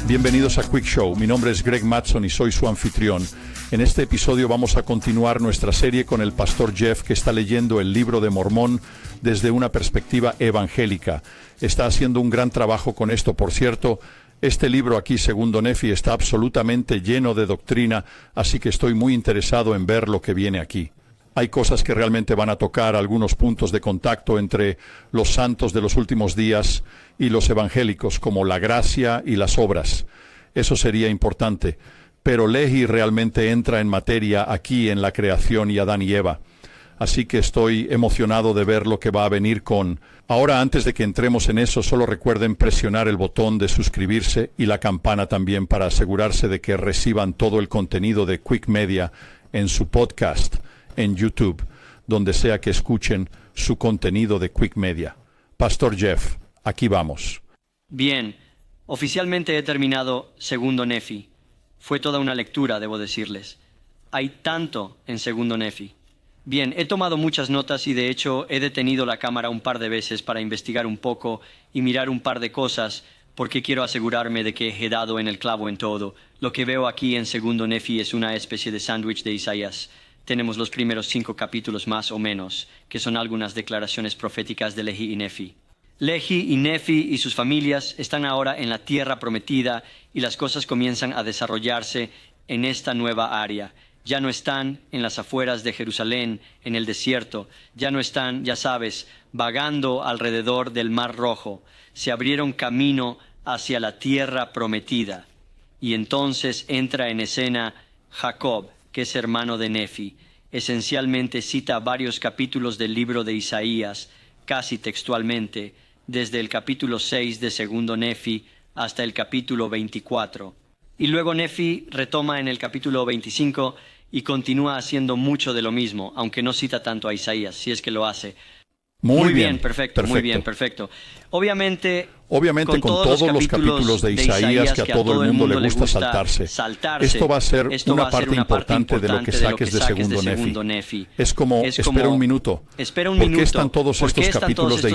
Bienvenidos a Quick Show. Mi nombre es Greg Mattson y soy su anfitrión. En este episodio vamos a continuar nuestra serie con el pastor Jeff, que está leyendo el libro de Mormón desde una perspectiva evangélica. Está haciendo un gran trabajo con esto, por cierto. Este libro aquí, Segundo Nefi, está absolutamente lleno de doctrina, así que estoy muy interesado en ver lo que viene aquí. Hay cosas que realmente van a tocar algunos puntos de contacto entre los santos de los últimos días y los evangélicos, como la gracia y las obras. Eso sería importante. Pero Lehi realmente entra en materia aquí en la creación y Adán y Eva. Así que estoy emocionado de ver lo que va a venir con... Ahora, antes de que entremos en eso, solo recuerden presionar el botón de suscribirse y la campana también para asegurarse de que reciban todo el contenido de Quick Media en su podcast, en YouTube, donde sea que escuchen su contenido de Quick Media. Pastor Jeff, aquí vamos. Bien, oficialmente he terminado Segundo Nefi. Fue toda una lectura, debo decirles. Hay tanto en Segundo Nefi. Bien, he tomado muchas notas y de hecho he detenido la cámara un par de veces para investigar un poco y mirar un par de cosas, porque quiero asegurarme de que he dado en el clavo en todo. Lo que veo aquí en Segundo Nefi es una especie de sándwich de Isaías. Tenemos los primeros 5 capítulos más o menos, que son algunas declaraciones proféticas de Lehi y Nefi. Lehi y Nefi y sus familias están ahora en la tierra prometida y las cosas comienzan a desarrollarse en esta nueva área. Ya no están en las afueras de Jerusalén, en el desierto. Ya no están, ya sabes, vagando alrededor del Mar Rojo. Se abrieron camino hacia la tierra prometida. Y entonces entra en escena Jacob, que es hermano de Nefi. Esencialmente cita varios capítulos del libro de Isaías, casi textualmente, desde el capítulo 6 de Segundo Nefi hasta el capítulo 24. Y luego Nefi retoma en el capítulo 25 y continúa haciendo mucho de lo mismo, aunque no cita tanto a Isaías, si es que lo hace. Muy bien, perfecto. Muy bien, perfecto. Obviamente con todos los capítulos de Isaías que a todo el mundo le gusta saltarse. Esto va a ser una parte importante de lo que saques de Segundo Nefi. Es como, espera un minuto. ¿Por qué están todos estos capítulos de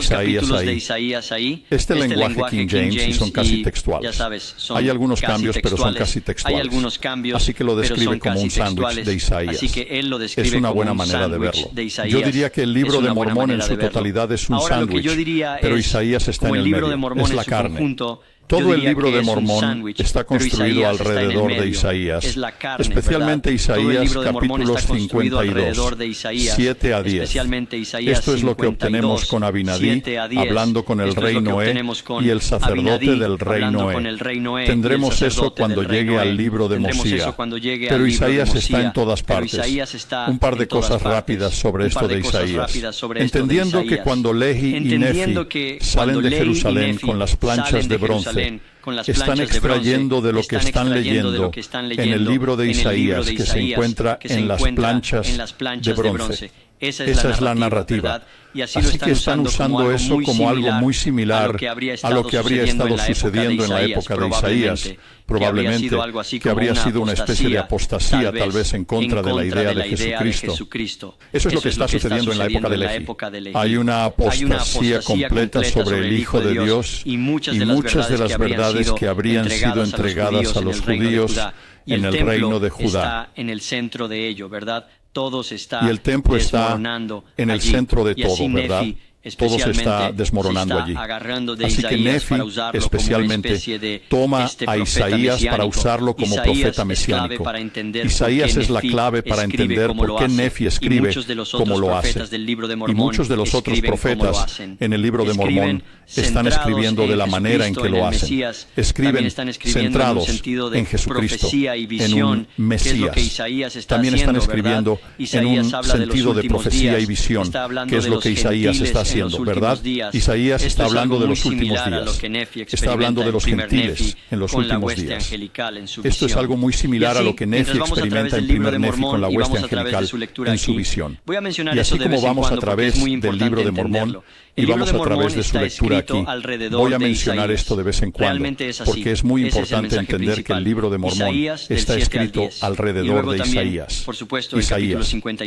Isaías ahí? Este lenguaje King James y son casi textuales. Hay algunos cambios, pero son casi textuales. Así que lo describe como un sándwich de Isaías. Es una buena manera de verlo. Yo diría que el libro de Mormón en su totalidad es un sándwich, pero Isaías está en el medio. Es la carne. Todo el libro de Mormón está construido alrededor de Isaías, especialmente Isaías capítulos 52, 7 a 10. Esto es lo que obtenemos con Abinadí, hablando con el rey Noé y el sacerdote del rey Noé. Tendremos eso cuando llegue al libro de Mosía, pero Isaías está en todas partes. Un par de cosas rápidas sobre esto de Isaías. Entendiendo que cuando Lehi y Nefi salen de Jerusalén con las planchas de bronce, están extrayendo de lo que están leyendo en el libro de Isaías que se encuentra en las planchas de bronce. Esa es la narrativa. Así que están usando eso como algo muy similar a lo que habría estado sucediendo en la época de Isaías, probablemente, que habría sido una especie de apostasía tal vez en contra de la idea de Jesucristo. Eso es lo que está sucediendo en la época de Lehi. Hay una apostasía completa sobre el Hijo de Dios y muchas de las verdades que habrían sido entregadas a los judíos en el reino de Judá. En el centro de ello, ¿verdad? Y el templo está en el centro de todo, ¿verdad? Todo se está desmoronando allí. Así que Nefi especialmente toma a Isaías para usarlo como profeta mesiánico. Isaías es la clave para entender por qué Nefi escribe como lo hace. Y muchos de los otros profetas en el libro de Mormón están escribiendo de la manera en que lo hacen. Escriben centrados en Jesucristo, en un Mesías. También están escribiendo en un sentido de profecía y visión, que es lo que Isaías está haciendo. ¿Verdad? Isaías está hablando de los últimos días. Está hablando de los gentiles en los últimos días. Esto es algo muy similar a lo que Nefi experimenta en primer Nefi con la hueste angelical en su visión. Y así como vamos a través del libro de Mormón y vamos a través de su lectura aquí, voy a mencionar esto de vez en cuando, porque es muy importante entender que el libro de Mormón está escrito alrededor de Isaías.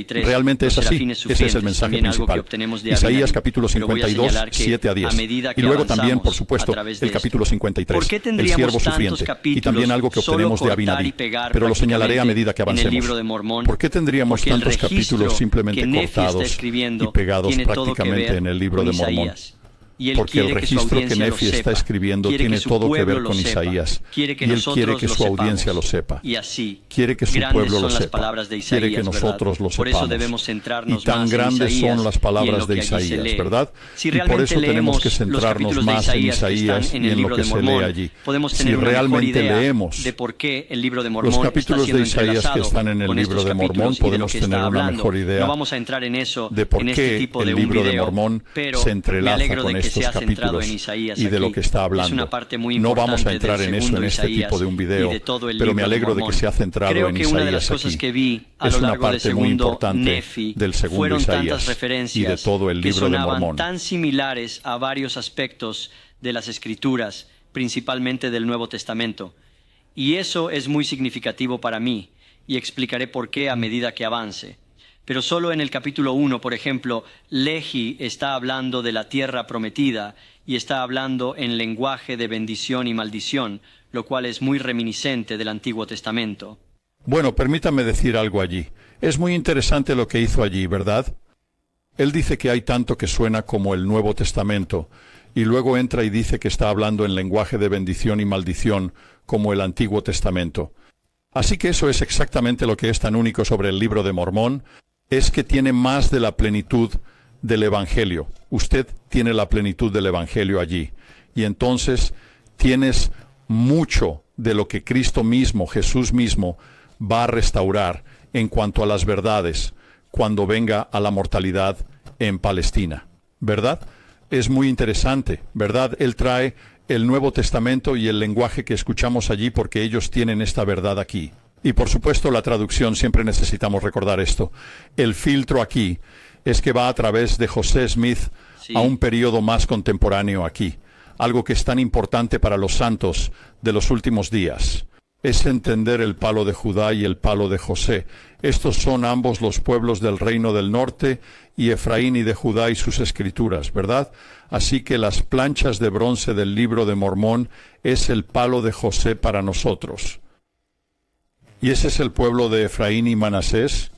Realmente es así. Ese es el mensaje principal. Isaías capítulo capítulo 52, 7 a 10. Y luego también, por supuesto, el capítulo 53, el siervo sufriente. Y también algo que obtenemos de Abinadí, pero lo señalaré a medida que avancemos. ¿Por qué tendríamos tantos capítulos simplemente cortados y pegados prácticamente en el libro de Mormón? Porque el registro que Nefi está escribiendo tiene todo que ver con Isaías. Y él quiere que su audiencia lo sepa. Quiere que su pueblo lo sepa. Quiere que nosotros lo sepamos. Y tan grandes son las palabras de Isaías, ¿verdad? Y por eso tenemos que centrarnos más en Isaías y en lo que se lee allí. Si realmente leemos los capítulos de Isaías que están en el libro de Mormón, podemos tener una mejor idea de por qué el libro de Mormón se entrelaza con estos capítulos y de lo que está hablando. No vamos a entrar en eso en este tipo de un video, pero me alegro de que se ha centrado en Isaías aquí. Es una parte muy importante del segundo Isaías y de todo el libro de Mormón. Tan similares a varios aspectos de las Escrituras, principalmente del Nuevo Testamento. Y eso es muy significativo para mí, y explicaré por qué a medida que avance. Pero solo en el capítulo 1, por ejemplo, Lehi está hablando de la tierra prometida y está hablando en lenguaje de bendición y maldición, lo cual es muy reminiscente del Antiguo Testamento. Bueno, permítame decir algo allí. Es muy interesante lo que hizo allí, ¿verdad? Él dice que hay tanto que suena como el Nuevo Testamento, y luego entra y dice que está hablando en lenguaje de bendición y maldición como el Antiguo Testamento. Así que eso es exactamente lo que es tan único sobre el libro de Mormón, es que tiene más de la plenitud del Evangelio. Usted tiene la plenitud del Evangelio allí. Y entonces tienes mucho de lo que Cristo mismo, Jesús mismo, va a restaurar en cuanto a las verdades cuando venga a la mortalidad en Palestina. ¿Verdad? Es muy interesante, ¿verdad? Él trae el Nuevo Testamento y el lenguaje que escuchamos allí porque ellos tienen esta verdad aquí. Y por supuesto la traducción, siempre necesitamos recordar esto. El filtro aquí es que va a través de José Smith a un periodo más contemporáneo aquí. Algo que es tan importante para los santos de los últimos días. Es entender el palo de Judá y el palo de José. Estos son ambos los pueblos del reino del norte, y Efraín y de Judá y sus escrituras, ¿verdad? Así que las planchas de bronce del libro de Mormón es el palo de José para nosotros. Y ese es el pueblo de Efraín y Manasés,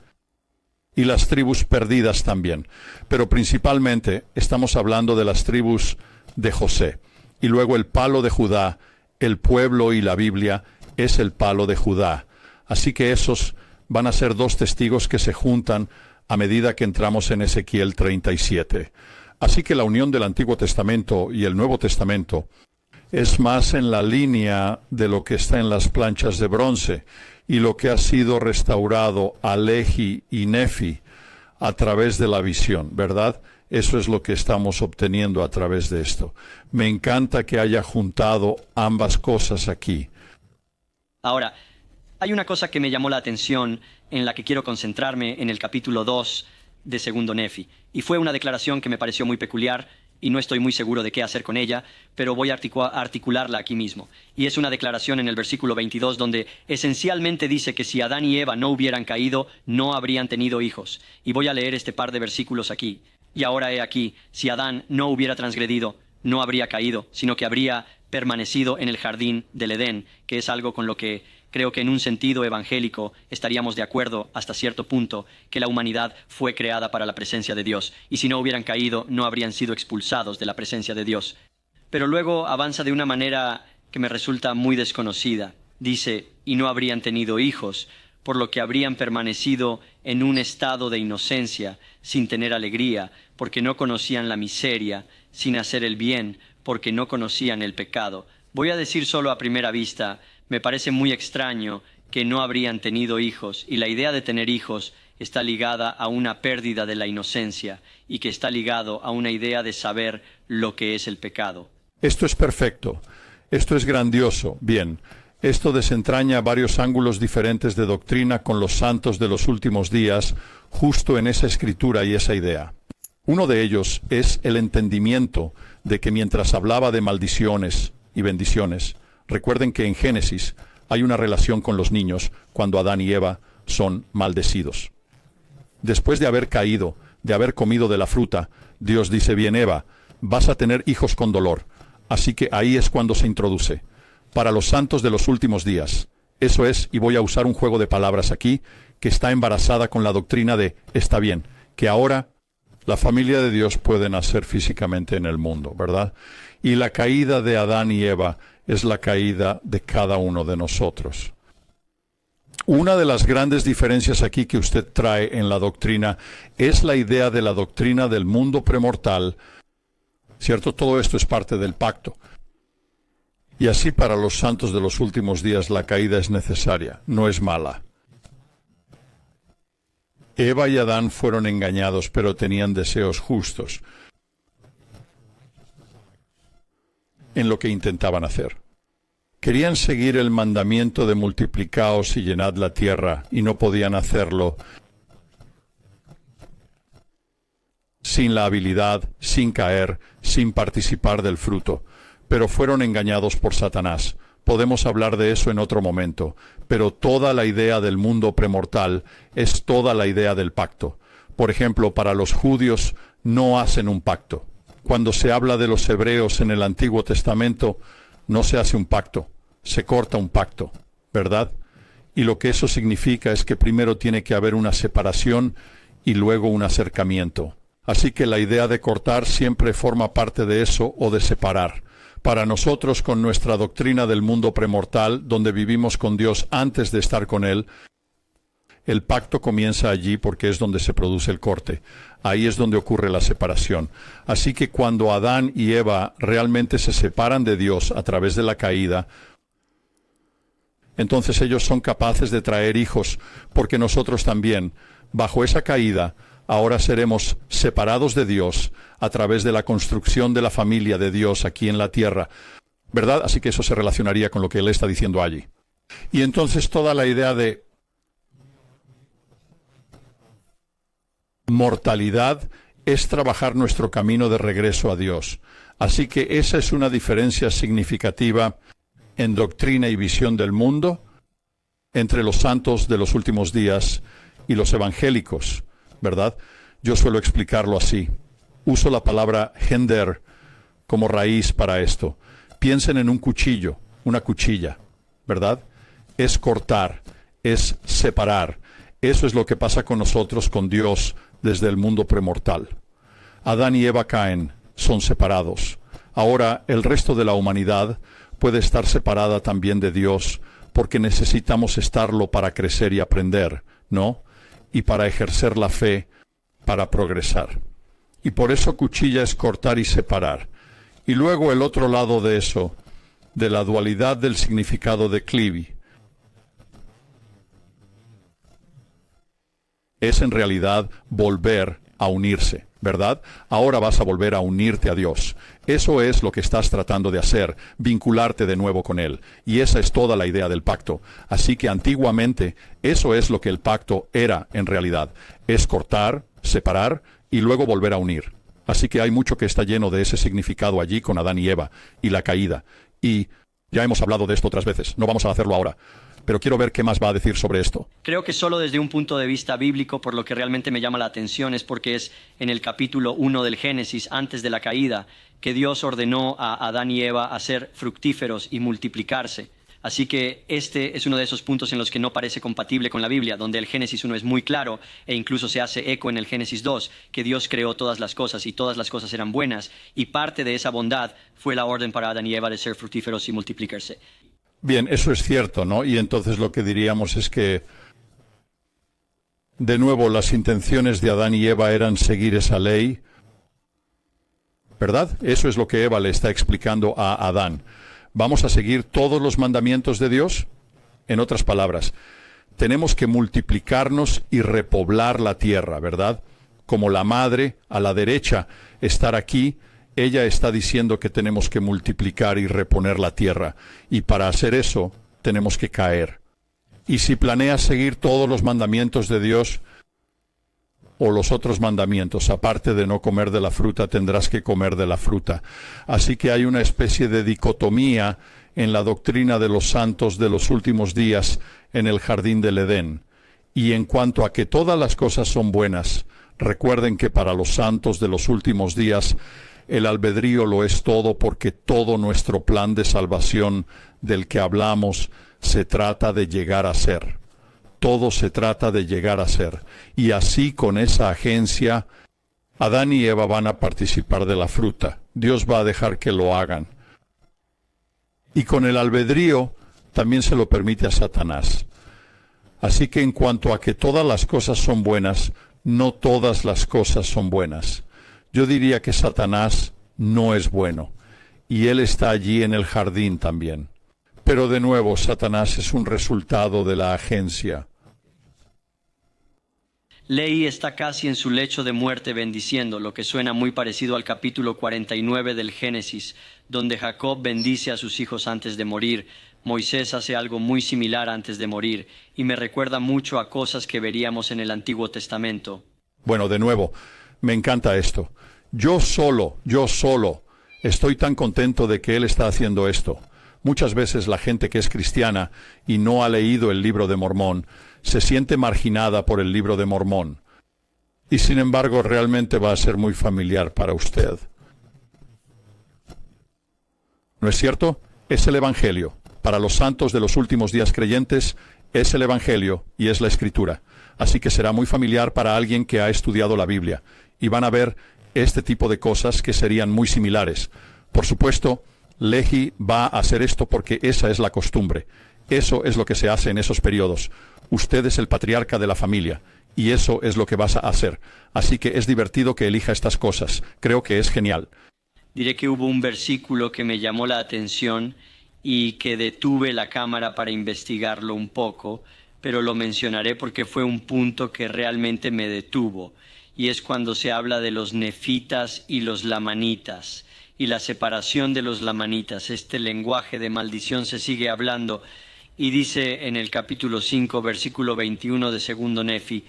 y las tribus perdidas también. Pero principalmente estamos hablando de las tribus de José. Y luego el palo de Judá, el pueblo y la Biblia, es el palo de Judá. Así que esos van a ser dos testigos que se juntan a medida que entramos en Ezequiel 37. Así que la unión del Antiguo Testamento y el Nuevo Testamento es más en la línea de lo que está en las planchas de bronce y lo que ha sido restaurado a Lehi y Nefi a través de la visión, ¿verdad? Eso es lo que estamos obteniendo a través de esto. Me encanta que haya juntado ambas cosas aquí. Ahora, hay una cosa que me llamó la atención en la que quiero concentrarme en el capítulo 2 de Segundo Nefi. Y fue una declaración que me pareció muy peculiar y no estoy muy seguro de qué hacer con ella, pero voy a articularla aquí mismo. Y es una declaración en el versículo 22 donde esencialmente dice que si Adán y Eva no hubieran caído, no habrían tenido hijos. Y voy a leer este par de versículos aquí. Y ahora he aquí, si Adán no hubiera transgredido, no habría caído, sino que habría permanecido en el jardín del Edén, que es algo con lo que creo que en un sentido evangélico estaríamos de acuerdo hasta cierto punto, que la humanidad fue creada para la presencia de Dios, y si no hubieran caído, no habrían sido expulsados de la presencia de Dios. Pero luego avanza de una manera que me resulta muy desconocida. Dice, y no habrían tenido hijos, por lo que habrían permanecido en un estado de inocencia, sin tener alegría, porque no conocían la miseria, sin hacer el bien, porque no conocían el pecado. Voy a decir solo a primera vista, me parece muy extraño que no habrían tenido hijos, y la idea de tener hijos está ligada a una pérdida de la inocencia, y que está ligado a una idea de saber lo que es el pecado. Esto es perfecto. Esto es grandioso. Bien. Esto desentraña varios ángulos diferentes de doctrina con los santos de los últimos días, justo en esa escritura y esa idea. Uno de ellos es el entendimiento de que mientras hablaba de maldiciones y bendiciones, recuerden que en Génesis hay una relación con los niños cuando Adán y Eva son maldecidos. Después de haber caído, de haber comido de la fruta, Dios dice, bien, Eva, vas a tener hijos con dolor. Así que ahí es cuando se introduce. Para los santos de los últimos días. Eso es, y voy a usar un juego de palabras aquí, que está embarazada con la doctrina de, está bien, que ahora la familia de Dios puede nacer físicamente en el mundo, ¿verdad? Y la caída de Adán y Eva es la caída de cada uno de nosotros. Una de las grandes diferencias aquí que usted trae en la doctrina es la idea de la doctrina del mundo premortal, ¿cierto? Todo esto es parte del pacto. Y así para los santos de los últimos días la caída es necesaria, no es mala. Eva y Adán fueron engañados, pero tenían deseos justos en lo que intentaban hacer. Querían seguir el mandamiento de multiplicaos y llenad la tierra, y no podían hacerlo sin la habilidad, sin caer, sin participar del fruto. Pero fueron engañados por Satanás. Podemos hablar de eso en otro momento, pero toda la idea del mundo premortal es toda la idea del pacto. Por ejemplo, para los judíos no hacen un pacto. Cuando se habla de los hebreos en el Antiguo Testamento, no se hace un pacto, se corta un pacto, ¿verdad? Y lo que eso significa es que primero tiene que haber una separación y luego un acercamiento. Así que la idea de cortar siempre forma parte de eso o de separar. Para nosotros, con nuestra doctrina del mundo premortal, donde vivimos con Dios antes de estar con Él, el pacto comienza allí porque es donde se produce el corte. Ahí es donde ocurre la separación. Así que cuando Adán y Eva realmente se separan de Dios a través de la caída, entonces ellos son capaces de traer hijos, porque nosotros también, bajo esa caída, ahora seremos separados de Dios a través de la construcción de la familia de Dios aquí en la tierra, ¿verdad? Así que eso se relacionaría con lo que él está diciendo allí. Y entonces toda la idea de mortalidad es trabajar nuestro camino de regreso a Dios. Así que esa es una diferencia significativa en doctrina y visión del mundo entre los santos de los últimos días y los evangélicos, ¿verdad? Yo suelo explicarlo así. Uso la palabra gender como raíz para esto. Piensen en un cuchillo, una cuchilla, ¿verdad? Es cortar, es separar. Eso es lo que pasa con nosotros, con Dios, desde el mundo premortal. Adán y Eva caen, son separados. Ahora el resto de la humanidad puede estar separada también de Dios, porque necesitamos estarlo para crecer y aprender, ¿no? Y para ejercer la fe, para progresar. Y por eso cuchilla es cortar y separar. Y luego el otro lado de eso, de la dualidad del significado de clivi, es en realidad volver a unirse, ¿verdad? Ahora vas a volver a unirte a Dios. Eso es lo que estás tratando de hacer, vincularte de nuevo con Él. Y esa es toda la idea del pacto. Así que antiguamente, eso es lo que el pacto era en realidad. Es cortar, separar y luego volver a unir. Así que hay mucho que está lleno de ese significado allí con Adán y Eva y la caída. Y ya hemos hablado de esto otras veces, no vamos a hacerlo ahora. Pero quiero ver qué más va a decir sobre esto. Creo que solo desde un punto de vista bíblico, por lo que realmente me llama la atención, es porque es en el capítulo 1 del Génesis, antes de la caída, que Dios ordenó a Adán y Eva a ser fructíferos y multiplicarse. Así que este es uno de esos puntos en los que no parece compatible con la Biblia, donde el Génesis 1 es muy claro e incluso se hace eco en el Génesis 2, que Dios creó todas las cosas y todas las cosas eran buenas, y parte de esa bondad fue la orden para Adán y Eva de ser fructíferos y multiplicarse. Bien, eso es cierto, ¿no? Y entonces lo que diríamos es que, de nuevo, las intenciones de Adán y Eva eran seguir esa ley, ¿verdad? Eso es lo que Eva le está explicando a Adán. ¿Vamos a seguir todos los mandamientos de Dios? En otras palabras, tenemos que multiplicarnos y repoblar la tierra, ¿verdad? Como la madre a la derecha, estar aquí. Ella está diciendo que tenemos que multiplicar y reponer la tierra. Y para hacer eso, tenemos que caer. Y si planeas seguir todos los mandamientos de Dios, o los otros mandamientos, aparte de no comer de la fruta, tendrás que comer de la fruta. Así que hay una especie de dicotomía en la doctrina de los santos de los últimos días en el jardín del Edén. Y en cuanto a que todas las cosas son buenas, Recuerden que para los santos de los últimos días, el albedrío lo es todo, porque todo nuestro plan de salvación del que hablamos se trata de llegar a ser. Todo se trata de llegar a ser. Y así, con esa agencia, Adán y Eva van a participar de la fruta. Dios va a dejar que lo hagan. Y con el albedrío también se lo permite a Satanás. Así que en cuanto a que todas las cosas son buenas, no todas las cosas son buenas. Yo diría que Satanás no es bueno, y él está allí en el jardín también. Pero de nuevo, Satanás es un resultado de la agencia. Lehi está casi en su lecho de muerte bendiciendo, lo que suena muy parecido al capítulo 49 del Génesis, donde Jacob bendice a sus hijos antes de morir. Moisés hace algo muy similar antes de morir, y me recuerda mucho a cosas que veríamos en el Antiguo Testamento. Bueno, de nuevo, me encanta esto. Yo solo, estoy tan contento de que él está haciendo esto. Muchas veces la gente que es cristiana y no ha leído el libro de Mormón se siente marginada por el libro de Mormón. Y sin embargo, realmente va a ser muy familiar para usted. ¿No es cierto? Es el Evangelio. Para los santos de los últimos días creyentes, es el Evangelio y es la Escritura. Así que será muy familiar para alguien que ha estudiado la Biblia. Y van a ver este tipo de cosas que serían muy similares. Por supuesto, Lehi va a hacer esto porque esa es la costumbre. Eso es lo que se hace en esos periodos. Usted es el patriarca de la familia, y eso es lo que vas a hacer. Así que es divertido que elija estas cosas. Creo que es genial. Diré que hubo un versículo que me llamó la atención y que detuve la cámara para investigarlo un poco, pero lo mencionaré porque fue un punto que realmente me detuvo. Y es cuando se habla de los nefitas y los lamanitas, y la separación de los lamanitas. Este lenguaje de maldición se sigue hablando, y dice en el capítulo 5, versículo 21 de segundo Nefi: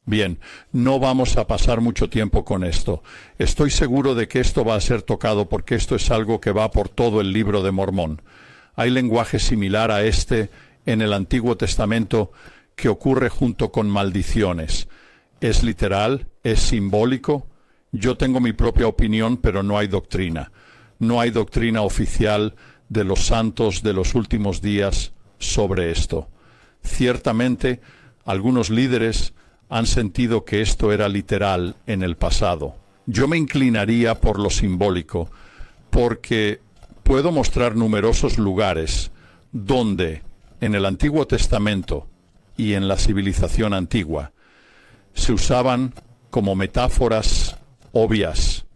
Bien, no vamos a pasar mucho tiempo con esto. Estoy seguro de que esto va a ser tocado porque esto es algo que va por todo el libro de Mormón. Hay lenguaje similar a este en el Antiguo Testamento que ocurre junto con maldiciones. ¿Es literal? ¿Es simbólico? Yo tengo mi propia opinión, pero no hay doctrina. No hay doctrina oficial de los santos de los últimos días sobre esto. Ciertamente, algunos líderes han sentido que esto era literal en el pasado. Yo me inclinaría por lo simbólico, porque puedo mostrar numerosos lugares donde, en el Antiguo Testamento y en la civilización antigua, se usaban como metáforas obvias.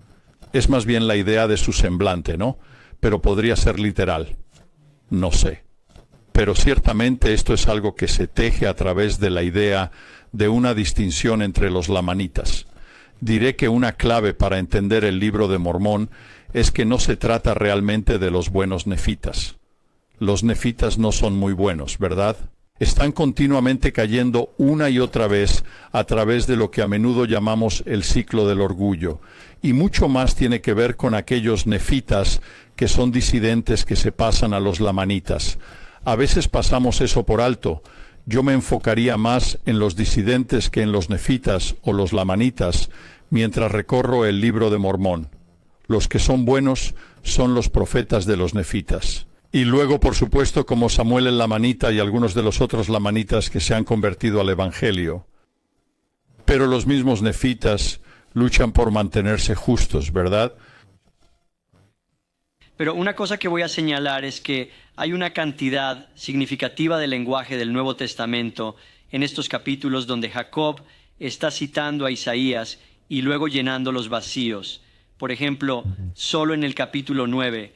Es más bien la idea de su semblante, ¿no? Pero podría ser literal. No sé. Pero ciertamente esto es algo que se teje a través de la idea de una distinción entre los lamanitas. Diré que una clave para entender el libro de Mormón es que no se trata realmente de los buenos nefitas. Los nefitas no son muy buenos, ¿verdad? Están continuamente cayendo una y otra vez a través de lo que a menudo llamamos el ciclo del orgullo, y mucho más tiene que ver con aquellos nefitas que son disidentes que se pasan a los lamanitas. A veces pasamos eso por alto. Yo me enfocaría más en los disidentes que en los nefitas o los lamanitas mientras recorro el libro de Mormón. Los que son buenos son los profetas de los nefitas. Y luego, por supuesto, como Samuel el lamanita y algunos de los otros lamanitas que se han convertido al Evangelio. Pero los mismos nefitas luchan por mantenerse justos, ¿verdad? Pero una cosa que voy a señalar es que hay una cantidad significativa de lenguaje del Nuevo Testamento en estos capítulos donde Jacob está citando a Isaías y luego llenando los vacíos. Por ejemplo, solo en el capítulo 9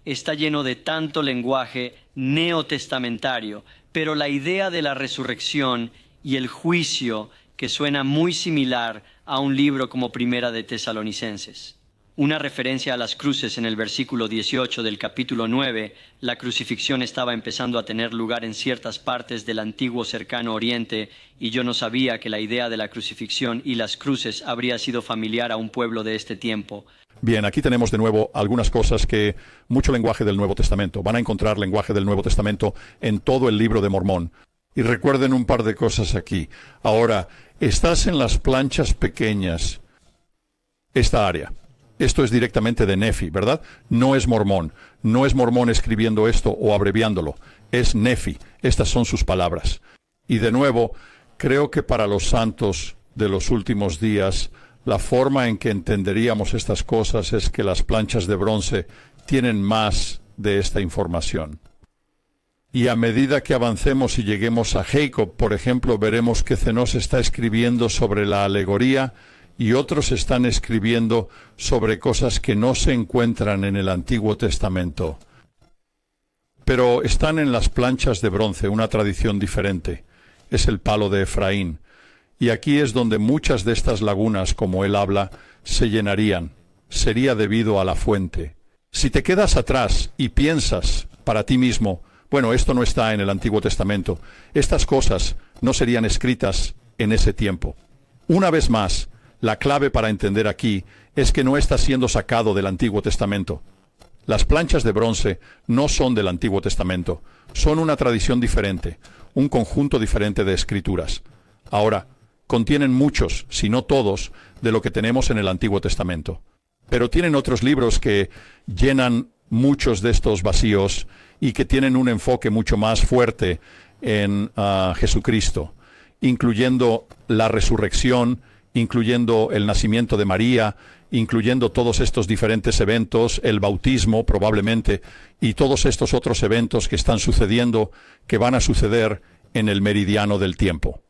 está lleno de tanto lenguaje neotestamentario, pero la idea de la resurrección y el juicio que suena muy similar a un libro como Primera de Tesalonicenses. una referencia a las cruces en el versículo 18 del capítulo 9, la crucifixión estaba empezando a tener lugar en ciertas partes del antiguo cercano oriente, y yo no sabía que la idea de la crucifixión y las cruces habría sido familiar a un pueblo de este tiempo. Bien, aquí tenemos de nuevo algunas cosas que mucho lenguaje del Nuevo Testamento. Van a encontrar lenguaje del Nuevo Testamento en todo el libro de Mormón. Y recuerden un par de cosas aquí. Ahora, estás en las planchas pequeñas, esta área. Esto es directamente de Nefi, ¿verdad? No es Mormón. No es Mormón escribiendo esto o abreviándolo. Es Nefi. Estas son sus palabras. Y de nuevo, creo que para los santos de los últimos días, la forma en que entenderíamos estas cosas es que las planchas de bronce tienen más de esta información. Y a medida que avancemos y lleguemos a Jacob, por ejemplo, veremos que Zenós está escribiendo sobre la alegoría y otros están escribiendo sobre cosas que no se encuentran en el Antiguo Testamento. Pero están en las planchas de bronce, una tradición diferente. Es el palo de Efraín. Y aquí es donde muchas de estas lagunas, como él habla, se llenarían. Sería debido a la fuente. Si te quedas atrás y piensas para ti mismo, bueno, esto no está en el Antiguo Testamento, estas cosas no serían escritas en ese tiempo. Una vez más, la clave para entender aquí es que no está siendo sacado del Antiguo Testamento. Las planchas de bronce no son del Antiguo Testamento, son una tradición diferente, un conjunto diferente de escrituras. Ahora, contienen muchos, si no todos, de lo que tenemos en el Antiguo Testamento. Pero tienen otros libros que llenan muchos de estos vacíos y que tienen un enfoque mucho más fuerte en Jesucristo, incluyendo la resurrección, incluyendo el nacimiento de María, incluyendo todos estos diferentes eventos, el bautismo probablemente, y todos estos otros eventos que están sucediendo, que van a suceder en el meridiano del tiempo.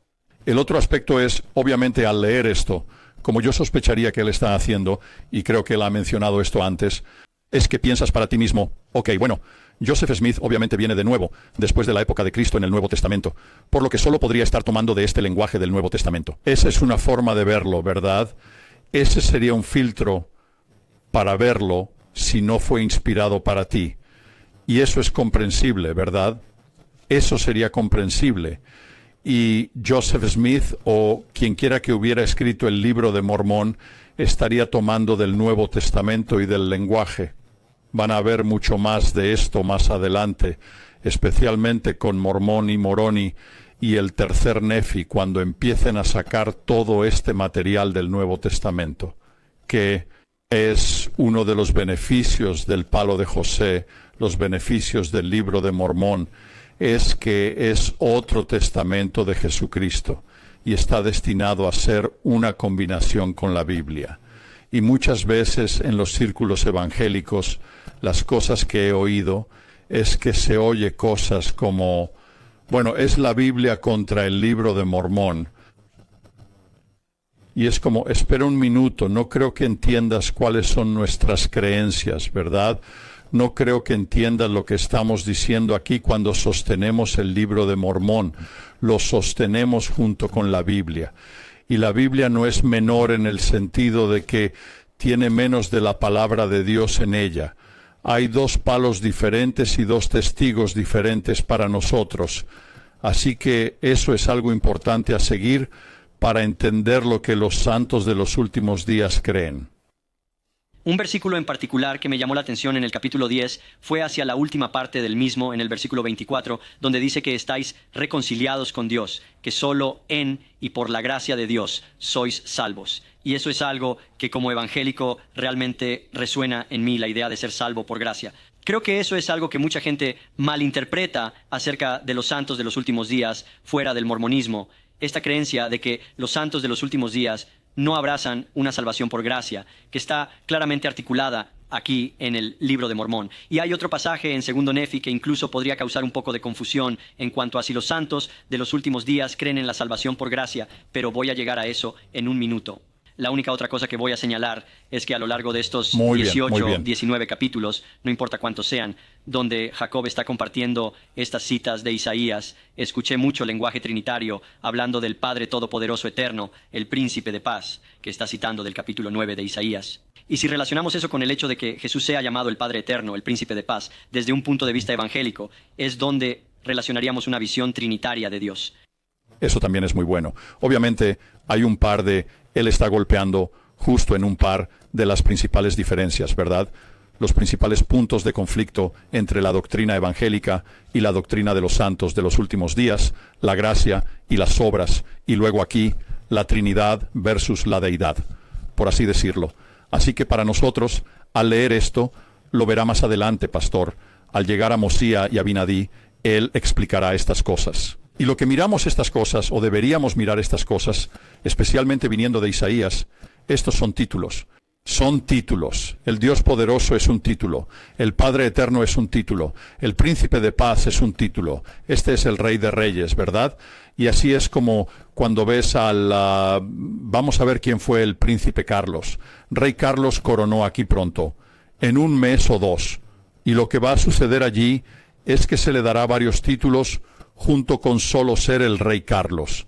El otro aspecto es, obviamente, al leer esto, como yo sospecharía que él está haciendo, y creo que él ha mencionado esto antes, es que piensas para ti mismo, ok, bueno, Joseph Smith obviamente viene de nuevo, después de la época de Cristo en el Nuevo Testamento, por lo que solo podría estar tomando de este lenguaje del Nuevo Testamento. Esa es una forma de verlo, ¿verdad? Ese sería un filtro para verlo si no fue inspirado para ti. Y eso es comprensible, ¿verdad? Eso sería comprensible. Y Joseph Smith, o quien quiera que hubiera escrito el libro de Mormón, estaría tomando del Nuevo Testamento y del lenguaje. Van a ver mucho más de esto más adelante, especialmente con Mormón y Moroni y el tercer Nefi, cuando empiecen a sacar todo este material del Nuevo Testamento, que es uno de los beneficios del palo de José, los beneficios del libro de Mormón, es que es otro testamento de Jesucristo y está destinado a ser una combinación con la Biblia. Y muchas veces en los círculos evangélicos, las cosas que he oído es que se oye cosas como, bueno, es la Biblia contra el libro de Mormón. Y es como, espera un minuto, no creo que entiendas cuáles son nuestras creencias, ¿verdad? No creo que entiendas lo que estamos diciendo aquí cuando sostenemos el libro de Mormón. Lo sostenemos junto con la Biblia. Y la Biblia no es menor en el sentido de que tiene menos de la palabra de Dios en ella. Hay dos palos diferentes y dos testigos diferentes para nosotros. Así que eso es algo importante a seguir para entender lo que los santos de los últimos días creen. Un versículo en particular que me llamó la atención en el capítulo 10 fue hacia la última parte del mismo, en el versículo 24, donde dice que estáis reconciliados con Dios, que solo en y por la gracia de Dios sois salvos. Y eso es algo que como evangélico realmente resuena en mí, la idea de ser salvo por gracia. Creo que eso es algo que mucha gente malinterpreta acerca de los santos de los últimos días fuera del mormonismo. Esta creencia de que los santos de los últimos días no abrazan una salvación por gracia, que está claramente articulada aquí en el libro de Mormón. Y hay otro pasaje en 2 Nefi que incluso podría causar un poco de confusión en cuanto a si los santos de los últimos días creen en la salvación por gracia, pero voy a llegar a eso en un minuto. La única otra cosa que voy a señalar es que a lo largo de estos 18, 19 capítulos, no importa cuántos sean, donde Jacob está compartiendo estas citas de Isaías, escuché mucho lenguaje trinitario hablando del Padre Todopoderoso Eterno, el Príncipe de Paz, que está citando del capítulo 9 de Isaías. Y si relacionamos eso con el hecho de que Jesús sea llamado el Padre Eterno, el Príncipe de Paz, desde un punto de vista evangélico, es donde relacionaríamos una visión trinitaria de Dios. Eso también es muy bueno. Obviamente hay un par de... Él está golpeando justo en un par de las principales diferencias, ¿verdad? Los principales puntos de conflicto entre la doctrina evangélica y la doctrina de los santos de los últimos días, la gracia y las obras, y luego aquí la Trinidad versus la deidad, por así decirlo. Así que para nosotros, al leer esto, lo verá más adelante, pastor, al llegar a Mosía y a Abinadí, él explicará estas cosas. Y lo que miramos estas cosas, o deberíamos mirar estas cosas, especialmente viniendo de Isaías, estos son títulos. Son títulos. El Dios poderoso es un título. El Padre eterno es un título. El Príncipe de Paz es un título. Este es el Rey de Reyes, ¿verdad? Y así es como cuando ves vamos a ver quién fue el Príncipe Carlos. Rey Carlos coronó aquí pronto, en un mes o dos. Y lo que va a suceder allí es que se le dará varios títulos junto con solo ser el Rey Carlos.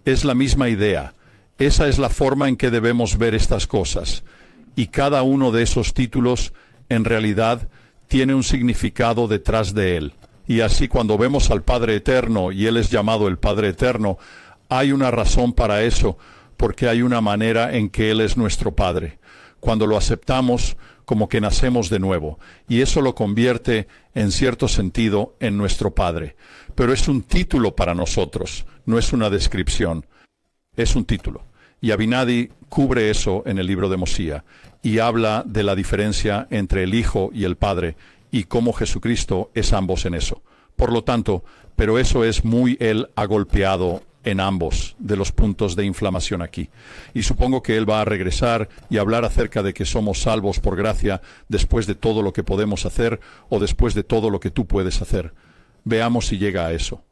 Es la misma idea. Esa es la forma en que debemos ver estas cosas. Y cada uno de esos títulos, en realidad, tiene un significado detrás de él. Y así cuando vemos al Padre Eterno, y Él es llamado el Padre Eterno, hay una razón para eso, porque hay una manera en que Él es nuestro Padre. Cuando lo aceptamos, como que nacemos de nuevo, y eso lo convierte, en cierto sentido, en nuestro Padre. Pero es un título para nosotros, no es una descripción, es un título. Y Abinadi cubre eso en el libro de Mosía, y habla de la diferencia entre el Hijo y el Padre, y cómo Jesucristo es ambos en eso. Por lo tanto, pero eso es muy Él ha golpeado en ambos de los puntos de inflamación aquí. Y supongo que Él va a regresar y hablar acerca de que somos salvos por gracia después de todo lo que podemos hacer o después de todo lo que tú puedes hacer. Veamos si llega a eso.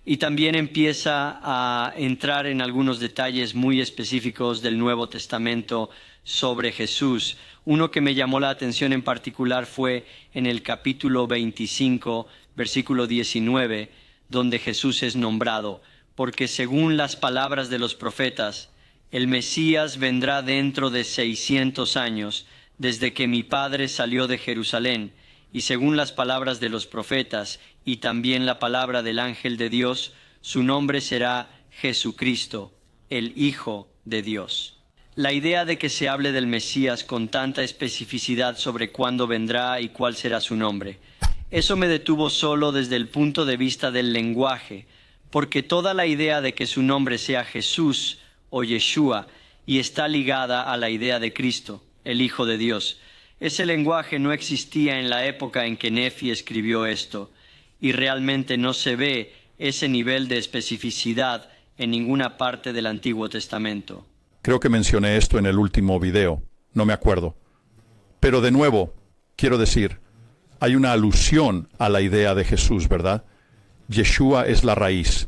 Y también empieza a entrar en algunos detalles muy específicos del Nuevo Testamento sobre Jesús. Uno que me llamó la atención en particular fue en el capítulo 25, versículo 19, donde Jesús es nombrado, porque según las palabras de los profetas, el Mesías vendrá dentro de 600 años, desde que mi Padre salió de Jerusalén, y según las palabras de los profetas, y también la palabra del ángel de Dios, su nombre será Jesucristo, el Hijo de Dios. La idea de que se hable del Mesías con tanta especificidad sobre cuándo vendrá y cuál será su nombre, eso me detuvo solo desde el punto de vista del lenguaje, porque toda la idea de que su nombre sea Jesús o Yeshua y está ligada a la idea de Cristo, el Hijo de Dios. Ese lenguaje no existía en la época en que Nefi escribió esto, y realmente no se ve ese nivel de especificidad en ninguna parte del Antiguo Testamento. Creo que mencioné esto en el último video, no me acuerdo. Pero de nuevo, quiero decir, hay una alusión a la idea de Jesús, ¿verdad? Yeshua es la raíz,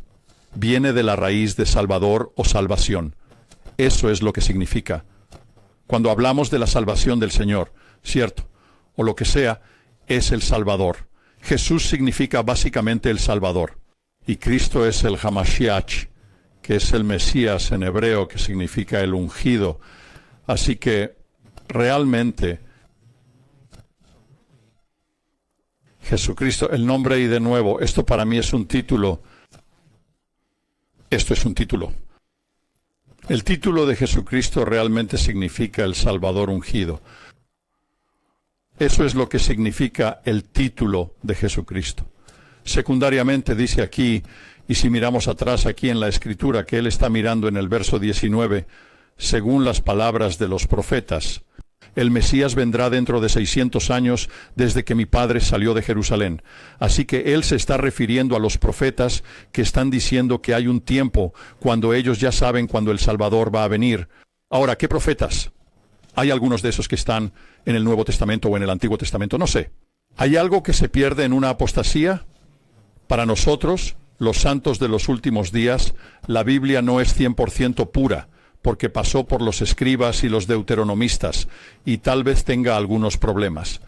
viene de la raíz de Salvador o salvación. Eso es lo que significa. Cuando hablamos de la salvación del Señor, cierto, o lo que sea, es el Salvador. Jesús significa básicamente el Salvador. Y Cristo es el Hamashiach, que es el Mesías en hebreo, que significa el ungido. Así que, realmente, Jesucristo, el nombre, y de nuevo, esto para mí es un título. Esto es un título. El título de Jesucristo realmente significa el Salvador ungido. Eso es lo que significa el título de Jesucristo. Secundariamente dice aquí, y si miramos atrás aquí en la Escritura, que Él está mirando en el verso 19, según las palabras de los profetas, el Mesías vendrá dentro de 600 años desde que mi Padre salió de Jerusalén. Así que Él se está refiriendo a los profetas que están diciendo que hay un tiempo cuando ellos ya saben cuando el Salvador va a venir. Ahora, ¿qué profetas? Hay algunos de esos que están en el Nuevo Testamento o en el Antiguo Testamento, no sé. ¿Hay algo que se pierde en una apostasía? Para nosotros, los santos de los últimos días, la Biblia no es 100% pura, porque pasó por los escribas y los deuteronomistas, y tal vez tenga algunos problemas.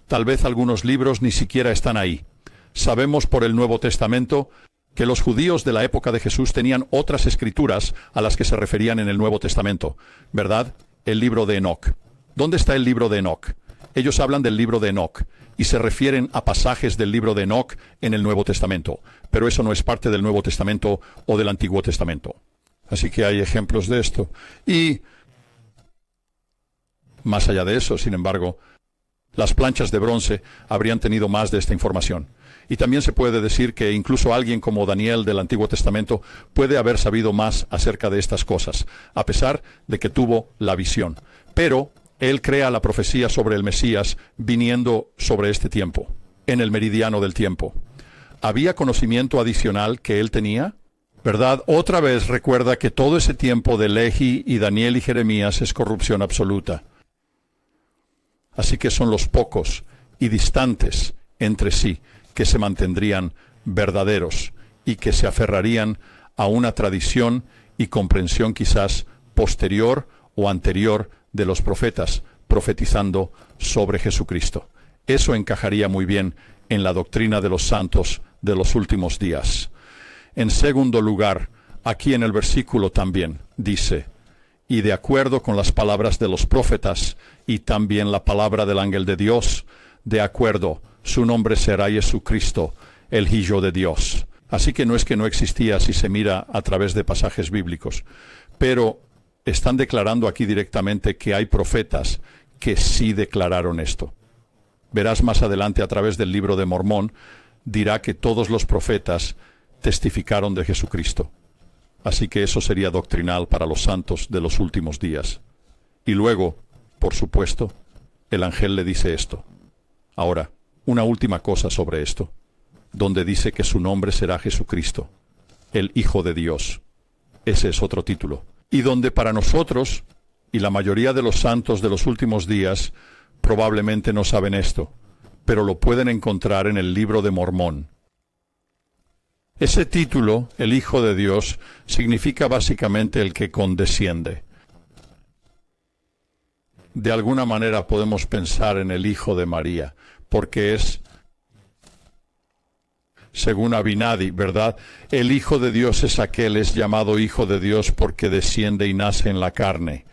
Tal vez algunos libros ni siquiera están ahí. Sabemos por el Nuevo Testamento que los judíos de la época de Jesús tenían otras escrituras a las que se referían en el Nuevo Testamento, ¿verdad? El libro de Enoc, ¿Dónde está el libro de Enoc? Ellos hablan del libro de Enoc y se refieren a pasajes del libro de Enoc en el Nuevo Testamento, pero eso no es parte del Nuevo Testamento o del Antiguo Testamento. Así que hay ejemplos de esto. Y más allá de eso, sin embargo, las planchas de bronce habrían tenido más de esta información. Y también se puede decir que incluso alguien como Daniel del Antiguo Testamento puede haber sabido más acerca de estas cosas, a pesar de que tuvo la visión. Pero él crea la profecía sobre el Mesías viniendo sobre este tiempo, en el meridiano del tiempo. ¿Había conocimiento adicional que él tenía? ¿Verdad? Otra vez recuerda que todo ese tiempo de Lehi y Daniel y Jeremías es corrupción absoluta. Así que son los pocos y distantes entre sí que se mantendrían verdaderos y que se aferrarían a una tradición y comprensión quizás posterior o anterior de los profetas, profetizando sobre Jesucristo. Eso encajaría muy bien en la doctrina de los santos de los últimos días. En segundo lugar, aquí en el versículo también dice, y de acuerdo con las palabras de los profetas y también la palabra del ángel de Dios, de acuerdo, su nombre será Jesucristo, el Hijo de Dios. Así que no es que no existía si se mira a través de pasajes bíblicos, pero están declarando aquí directamente que hay profetas que sí declararon esto. Verás más adelante a través del libro de Mormón, dirá que todos los profetas testificaron de Jesucristo. Así que eso sería doctrinal para los santos de los últimos días. Y luego, por supuesto, el ángel le dice esto. Ahora, una última cosa sobre esto, donde dice que su nombre será Jesucristo, el Hijo de Dios. Ese es otro título. Y donde para nosotros, y la mayoría de los santos de los últimos días, probablemente no saben esto, pero lo pueden encontrar en el libro de Mormón. Ese título, el Hijo de Dios, significa básicamente el que condesciende. De alguna manera podemos pensar en el Hijo de María, porque es, según Abinadi, ¿verdad? El Hijo de Dios es aquel, es llamado Hijo de Dios porque desciende y nace en la carne.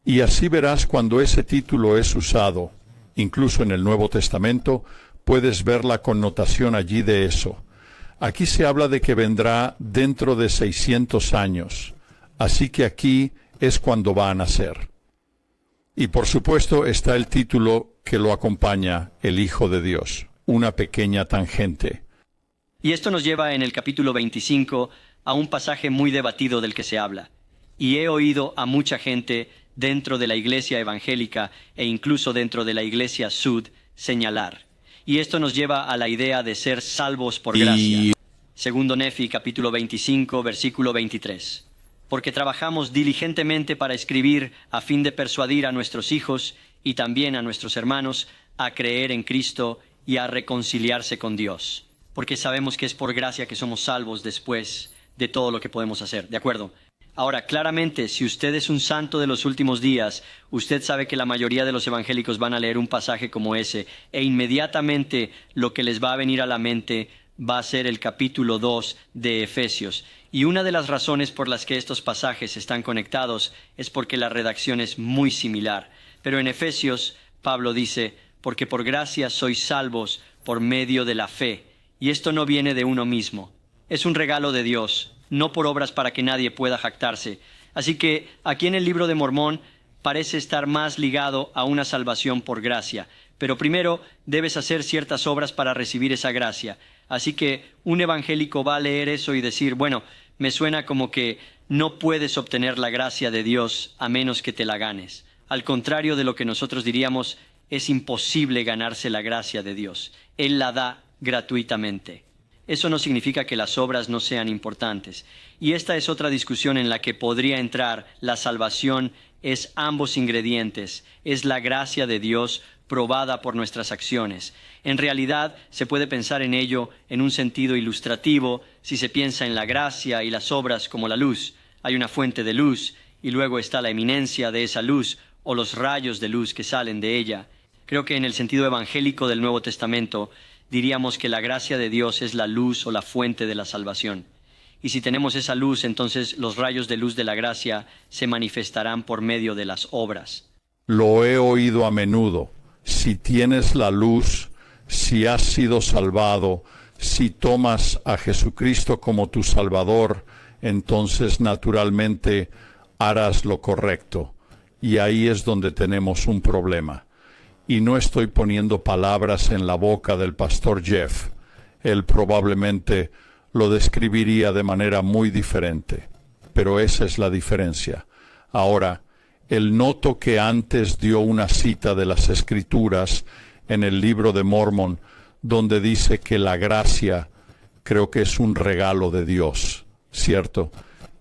Y así verás cuando ese título es usado, incluso en el Nuevo Testamento, puedes ver la connotación allí de eso. Aquí se habla de que vendrá dentro de 600 años, así que aquí es cuando va a nacer. Y por supuesto está el título que lo acompaña, el Hijo de Dios, una pequeña tangente. Y esto nos lleva en el capítulo 25 a un pasaje muy debatido del que se habla. Y he oído a mucha gente dentro de la iglesia evangélica e incluso dentro de la iglesia Sud señalar. Y esto nos lleva a la idea de ser salvos por gracia. Segundo Nefi, capítulo 25, versículo 23. Porque trabajamos diligentemente para escribir a fin de persuadir a nuestros hijos y también a nuestros hermanos a creer en Cristo y a reconciliarse con Dios. Porque sabemos que es por gracia que somos salvos después de todo lo que podemos hacer. ¿De acuerdo? Ahora, claramente, si usted es un santo de los últimos días, usted sabe que la mayoría de los evangélicos van a leer un pasaje como ese, e inmediatamente lo que les va a venir a la mente va a ser el capítulo 2 de Efesios. Y una de las razones por las que estos pasajes están conectados es porque la redacción es muy similar. Pero en Efesios, Pablo dice, porque por gracia sois salvos por medio de la fe. Y esto no viene de uno mismo. Es un regalo de Dios, no por obras para que nadie pueda jactarse. Así que aquí en el libro de Mormón parece estar más ligado a una salvación por gracia. Pero primero debes hacer ciertas obras para recibir esa gracia. Así que un evangélico va a leer eso y decir, bueno, me suena como que no puedes obtener la gracia de Dios a menos que te la ganes. Al contrario de lo que nosotros diríamos, es imposible ganarse la gracia de Dios. Él la da gratuitamente. Eso no significa que las obras no sean importantes. Y esta es otra discusión en la que podría entrar. La salvación es ambos ingredientes. Es la gracia de Dios probada por nuestras acciones. En realidad, se puede pensar en ello en un sentido ilustrativo si se piensa en la gracia y las obras como la luz. Hay una fuente de luz y luego está la eminencia de esa luz o los rayos de luz que salen de ella. Creo que en el sentido evangélico del Nuevo Testamento diríamos que la gracia de Dios es la luz o la fuente de la salvación. Y si tenemos esa luz, entonces los rayos de luz de la gracia se manifestarán por medio de las obras. Lo he oído a menudo. Si tienes la luz, si has sido salvado, si tomas a Jesucristo como tu Salvador, entonces naturalmente harás lo correcto. Y ahí es donde tenemos un problema. Y no estoy poniendo palabras en la boca del pastor Jeff. Él probablemente lo describiría de manera muy diferente. Pero esa es la diferencia. Ahora, el noto que antes dio una cita de las Escrituras en el libro de Mormón, donde dice que la gracia creo que es un regalo de Dios, ¿cierto?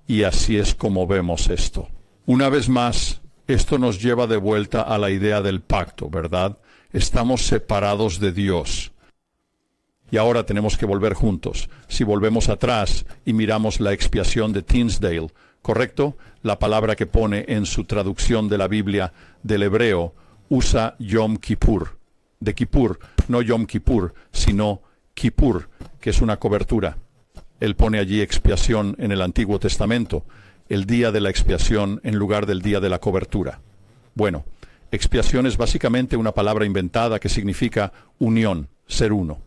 Y así es como vemos esto. Una vez más, esto nos lleva de vuelta a la idea del pacto, ¿verdad? Estamos separados de Dios. Y ahora tenemos que volver juntos. Si volvemos atrás y miramos la expiación de Tinsdale, ¿correcto? La palabra que pone en su traducción de la Biblia del hebreo usa Yom Kippur. De Kippur, no Yom Kippur, sino Kippur, que es una cobertura. Él pone allí expiación en el Antiguo Testamento, el día de la expiación en lugar del día de la cobertura. Bueno, expiación es básicamente una palabra inventada que significa unión, ser uno.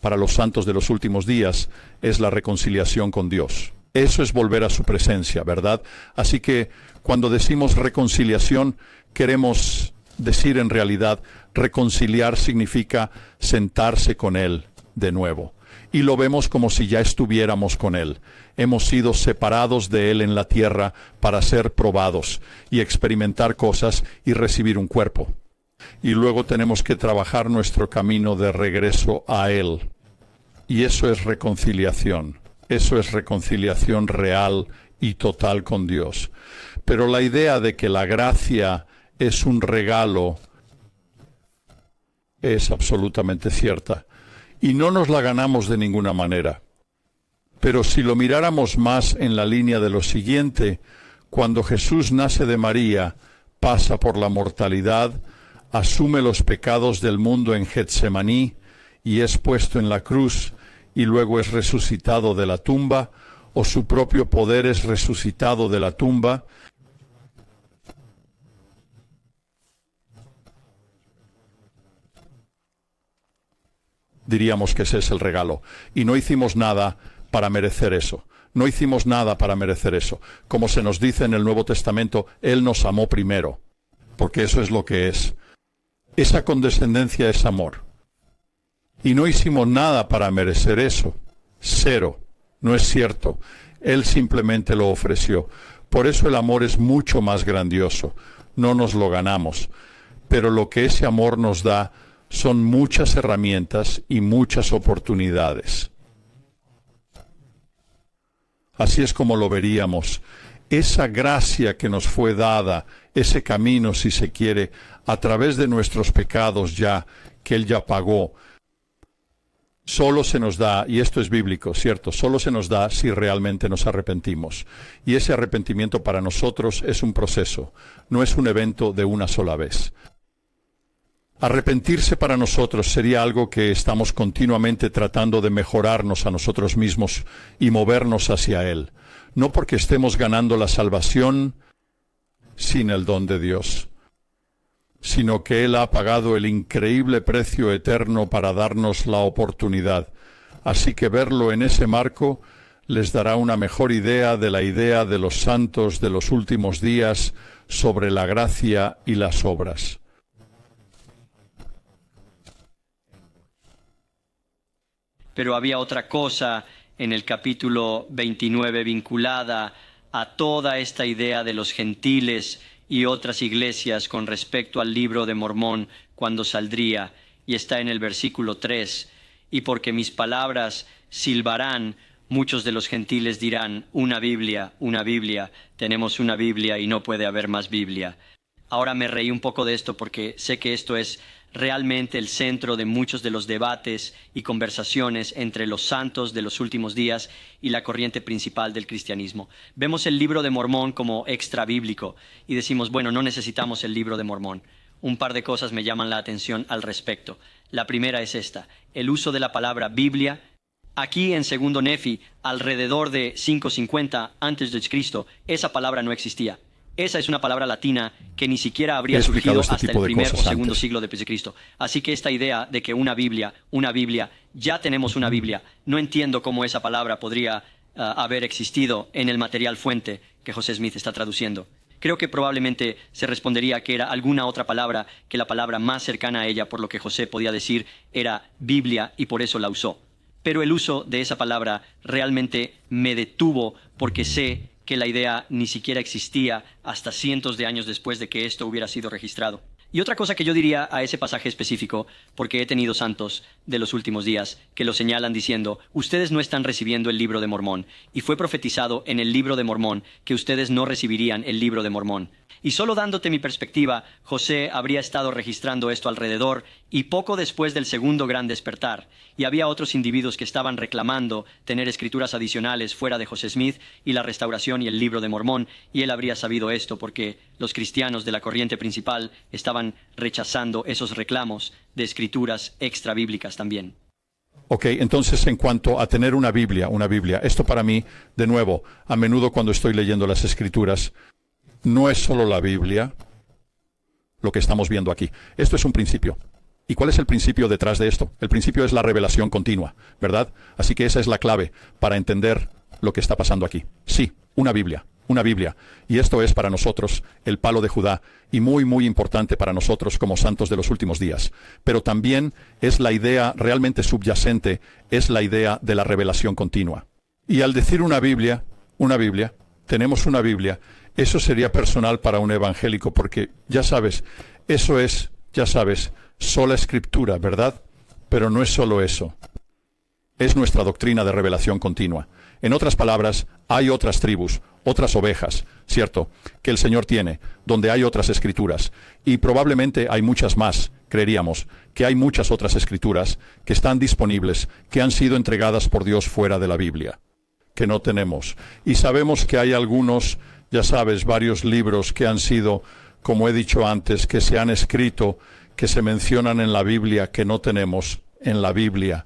Para los santos de los últimos días es la reconciliación con Dios. Eso es volver a su presencia, ¿verdad? Así que cuando decimos reconciliación, queremos decir en realidad, reconciliar significa sentarse con Él de nuevo. Y lo vemos como si ya estuviéramos con Él. Hemos sido separados de Él en la tierra para ser probados y experimentar cosas y recibir un cuerpo. Y luego tenemos que trabajar nuestro camino de regreso a Él. Y eso es reconciliación. Eso es reconciliación real y total con Dios. Pero la idea de que la gracia es un regalo es absolutamente cierta. Y no nos la ganamos de ninguna manera. Pero si lo miráramos más en la línea de lo siguiente, cuando Jesús nace de María, pasa por la mortalidad, asume los pecados del mundo en Getsemaní y es puesto en la cruz y luego es resucitado de la tumba, o su propio poder es resucitado de la tumba, diríamos que ese es el regalo. Y no hicimos nada para merecer eso. No hicimos nada para merecer eso. Como se nos dice en el Nuevo Testamento, Él nos amó primero, porque eso es lo que es. Esa condescendencia es amor. Y no hicimos nada para merecer eso. Cero. No es cierto. Él simplemente lo ofreció. Por eso el amor es mucho más grandioso. No nos lo ganamos. Pero lo que ese amor nos da son muchas herramientas y muchas oportunidades. Así es como lo veríamos. Esa gracia que nos fue dada, ese camino, si se quiere, a través de nuestros pecados ya, que Él ya pagó, solo se nos da, y esto es bíblico, ¿cierto? Solo se nos da si realmente nos arrepentimos. Y ese arrepentimiento para nosotros es un proceso, no es un evento de una sola vez. Arrepentirse para nosotros sería algo que estamos continuamente tratando de mejorarnos a nosotros mismos y movernos hacia Él. No porque estemos ganando la salvación sin el don de Dios, sino que Él ha pagado el increíble precio eterno para darnos la oportunidad. Así que verlo en ese marco les dará una mejor idea de los santos de los últimos días sobre la gracia y las obras. Pero había otra cosa en el capítulo 29 vinculada a toda esta idea de los gentiles y otras iglesias con respecto al libro de Mormón cuando saldría, y está en el versículo 3, y porque mis palabras silbarán, muchos de los gentiles dirán, una Biblia, tenemos una Biblia y no puede haber más Biblia. Ahora me reí un poco de esto porque sé que esto es realmente el centro de muchos de los debates y conversaciones entre los santos de los últimos días y la corriente principal del cristianismo. Vemos el libro de Mormón como extra bíblico y decimos, bueno, no necesitamos el libro de Mormón. Un par de cosas me llaman la atención al respecto. La primera es esta, el uso de la palabra Biblia. Aquí en Segundo Nefi, alrededor de 550 a.C., esa palabra no existía. Esa es una palabra latina que ni siquiera habría surgido hasta el primer o segundo siglo después de Cristo. Así que esta idea de que una Biblia, ya tenemos una Biblia, no entiendo cómo esa palabra podría haber existido en el material fuente que José Smith está traduciendo. Creo que probablemente se respondería que era alguna otra palabra, que la palabra más cercana a ella, por lo que José podía decir, era Biblia y por eso la usó. Pero el uso de esa palabra realmente me detuvo porque sé que la idea ni siquiera existía hasta cientos de años después de que esto hubiera sido registrado. Y otra cosa que yo diría a ese pasaje específico, porque he tenido santos de los últimos días que lo señalan diciendo, ustedes no están recibiendo el libro de Mormón, y fue profetizado en el libro de Mormón que ustedes no recibirían el libro de Mormón. Y solo dándote mi perspectiva, José habría estado registrando esto alrededor y poco después del segundo gran despertar, y había otros individuos que estaban reclamando tener escrituras adicionales fuera de José Smith y la restauración y el libro de Mormón, y él habría sabido esto porque los cristianos de la corriente principal estaban rechazando esos reclamos de escrituras extra bíblicas también. Ok, entonces en cuanto a tener una Biblia, esto para mí, de nuevo, a menudo cuando estoy leyendo las escrituras, no es solo la Biblia lo que estamos viendo aquí. Esto es un principio. ¿Y cuál es el principio detrás de esto? El principio es la revelación continua, ¿verdad? Así que esa es la clave para entender lo que está pasando aquí. Sí, una Biblia. Y esto es para nosotros el palo de Judá y muy, muy importante para nosotros como santos de los últimos días. Pero también es la idea realmente subyacente, es la idea de la revelación continua. Y al decir una Biblia, tenemos una Biblia, eso sería personal para un evangélico porque, ya sabes, eso es, sola escritura, ¿verdad? Pero no es solo eso. Es nuestra doctrina de revelación continua. En otras palabras, hay otras tribus, otras ovejas, ¿cierto?, que el Señor tiene, donde hay otras escrituras. Y probablemente hay muchas más, creeríamos, que hay muchas otras escrituras que están disponibles, que han sido entregadas por Dios fuera de la Biblia, que no tenemos. Y sabemos que hay algunos, ya sabes, varios libros que han sido, como he dicho antes, que se han escrito, que se mencionan en la Biblia, que no tenemos en la Biblia.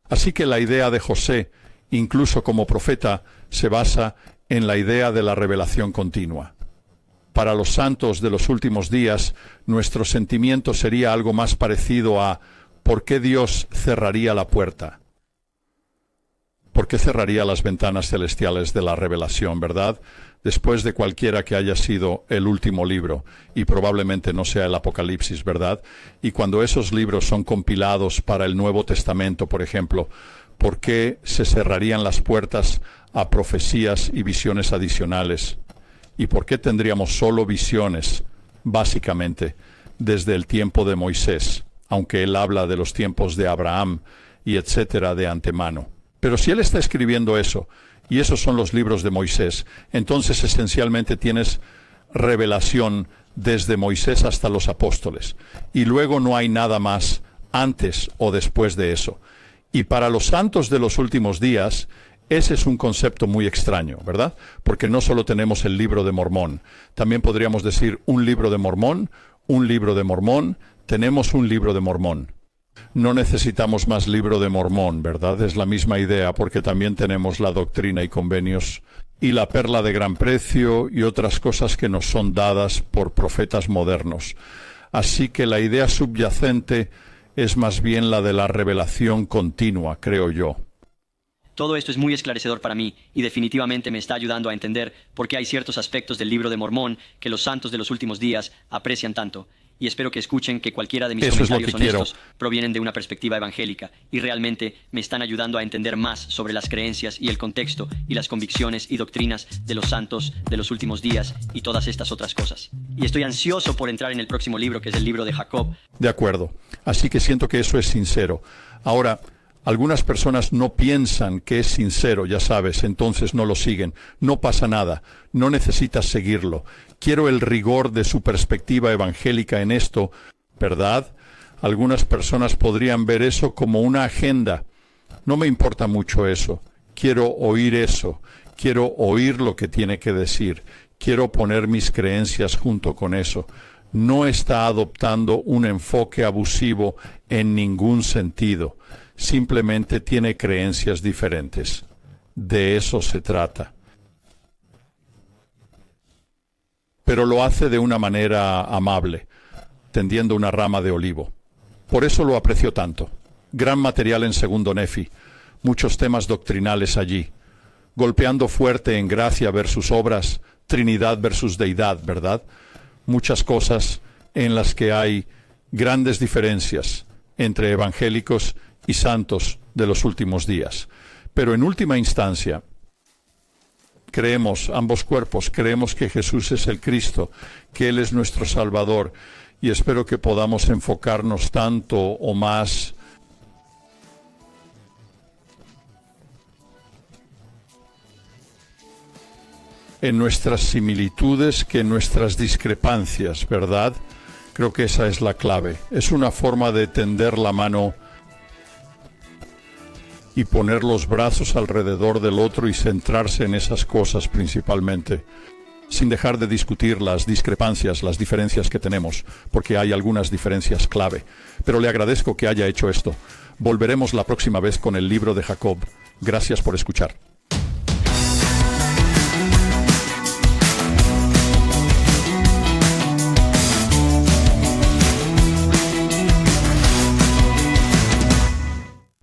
Así que la idea de José, incluso como profeta, se basa en la idea de la revelación continua. Para los santos de los últimos días, nuestro sentimiento sería algo más parecido a ¿por qué Dios cerraría la puerta? ¿Por qué cerraría las ventanas celestiales de la revelación, verdad? Después de cualquiera que haya sido el último libro, y probablemente no sea el Apocalipsis, ¿verdad? Y cuando esos libros son compilados para el Nuevo Testamento, por ejemplo, ¿por qué se cerrarían las puertas a profecías y visiones adicionales? ¿Y por qué tendríamos solo visiones, básicamente, desde el tiempo de Moisés, aunque él habla de los tiempos de Abraham y etcétera de antemano? Pero si él está escribiendo eso, y esos son los libros de Moisés, entonces esencialmente tienes revelación desde Moisés hasta los apóstoles, y luego no hay nada más antes o después de eso. Y para los santos de los últimos días, ese es un concepto muy extraño, ¿verdad? Porque no solo tenemos el libro de Mormón, también podríamos decir un libro de Mormón, tenemos un libro de Mormón. No necesitamos más libro de Mormón, ¿verdad? Es la misma idea, porque también tenemos la Doctrina y Convenios y la Perla de Gran Precio y otras cosas que nos son dadas por profetas modernos. Así que la idea subyacente es más bien la de la revelación continua, creo yo. Todo esto es muy esclarecedor para mí y definitivamente me está ayudando a entender por qué hay ciertos aspectos del libro de Mormón que los santos de los últimos días aprecian tanto. Y espero que escuchen que cualquiera de mis comentarios honestos provienen de una perspectiva evangélica y realmente me están ayudando a entender más sobre las creencias y el contexto y las convicciones y doctrinas de los santos de los últimos días y todas estas otras cosas. Y estoy ansioso por entrar en el próximo libro, que es el libro de Jacob. De acuerdo. Así que siento que eso es sincero. Ahora, algunas personas no piensan que es sincero, ya sabes, entonces no lo siguen. No pasa nada, no necesitas seguirlo. Quiero el rigor de su perspectiva evangélica en esto, ¿verdad? Algunas personas podrían ver eso como una agenda. No me importa mucho eso. Quiero oír eso. Quiero oír lo que tiene que decir. Quiero poner mis creencias junto con eso. No está adoptando un enfoque abusivo en ningún sentido. Simplemente tiene creencias diferentes. De eso se trata. pero lo hace de una manera amable, tendiendo una rama de olivo. Por eso lo aprecio tanto. Gran material en Segundo Nefi, muchos temas doctrinales allí, golpeando fuerte en gracia versus obras, Trinidad versus deidad, ¿verdad? Muchas cosas en las que hay grandes diferencias entre evangélicos y santos de los últimos días. Pero en última instancia, creemos, ambos cuerpos, creemos que Jesús es el Cristo, que Él es nuestro Salvador, y espero que podamos enfocarnos tanto o más en nuestras similitudes que en nuestras discrepancias, ¿verdad? Creo que esa es la clave. Es una forma de tender la mano y poner los brazos alrededor del otro y centrarse en esas cosas principalmente, sin dejar de discutir las discrepancias, las diferencias que tenemos, porque hay algunas diferencias clave. Pero le agradezco que haya hecho esto. Volveremos la próxima vez con el libro de Jacob. Gracias por escuchar.